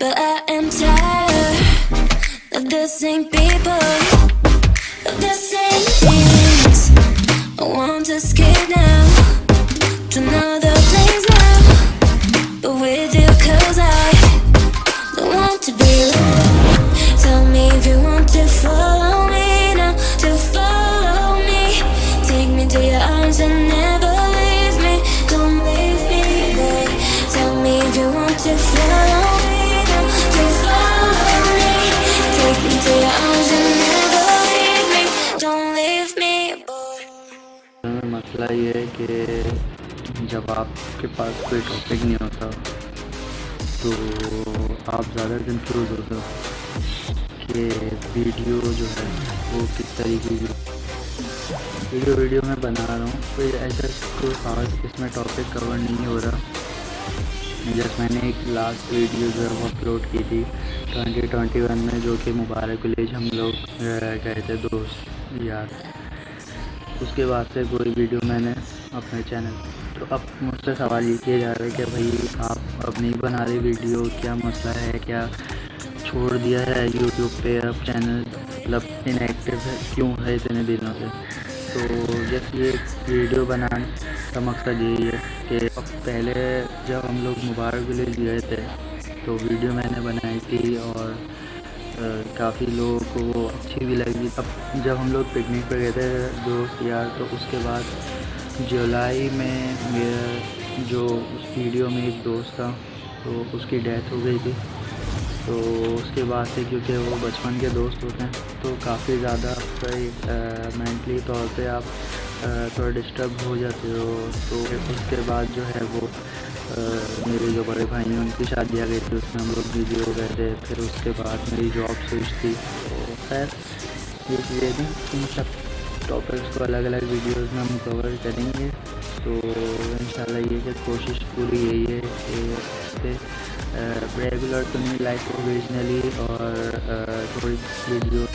But I am tired of the same people, of the same things. I want to escape now to another place now, but with you, 'cause I don't want to be alone. Tell me if you want to follow me now, to follow me. Take me to your arms and never leave me. Don't leave me, boy. Tell me if you want to follow me now, to follow me. Take me to your arms and never leave me. Don't leave me, boy. मसला ये है कि जब आपके पास कोई topic नहीं होता तो आप ज़्यादा कंफ्यूज होते हो कि वीडियो जो है वो किस तरीके की वीडियो मैं बना रहा हूँ। कोई ऐसा कोई खास इसमें टॉपिक कवर नहीं हो रहा। जैसे मैंने एक लास्ट वीडियो जो है वो अपलोड की थी 2021 में, जो कि मुबारक विलेज हम लोग गए थे दोस्त यार। उसके बाद से कोई वीडियो मैंने अपने चैनल, तो अब मुझसे सवाल ये किया जा रहा है कि भाई आप अब नहीं बना रहे वीडियो, क्या मसला है, क्या छोड़ दिया है यूट्यूब पे अब चैनल, मतलब इनएक्टिव है क्यों है इतने दिनों से। तो जैसे ये वीडियो बनाने का मकसद यही है कि अब पहले जब हम लोग मुबारक विलेज गए थे तो वीडियो मैंने बनाई थी और काफ़ी लोगों को वो अच्छी भी लगी। अब जब हम लोग पिकनिक पे गए थे दोस्त यार, तो उसके बाद जुलाई में मेरा जो उस वीडियो में एक दोस्त था तो उसकी डेथ हो गई थी। तो उसके बाद से क्योंकि वो बचपन के दोस्त होते हैं तो काफ़ी ज़्यादा मेंटली तौर पे आप थोड़ा डिस्टर्ब हो जाते हो। तो उसके बाद जो है वो मेरे जो बड़े भाई हैं उनकी शादी आ गई थी, उसमें हम लोग बिजी हो गए थे। फिर उसके बाद मेरी जॉब स्विच थी। तो खैर ये चीज़ें थी, इन सब टॉपिक्स को अलग अलग वीडियोस में हम कवर करेंगे। तो इंशाल्लाह ये कि कोशिश पूरी यही है कि रेगुलर तो नहीं, लाइक ओरिजिनली और थोड़ी वीडियो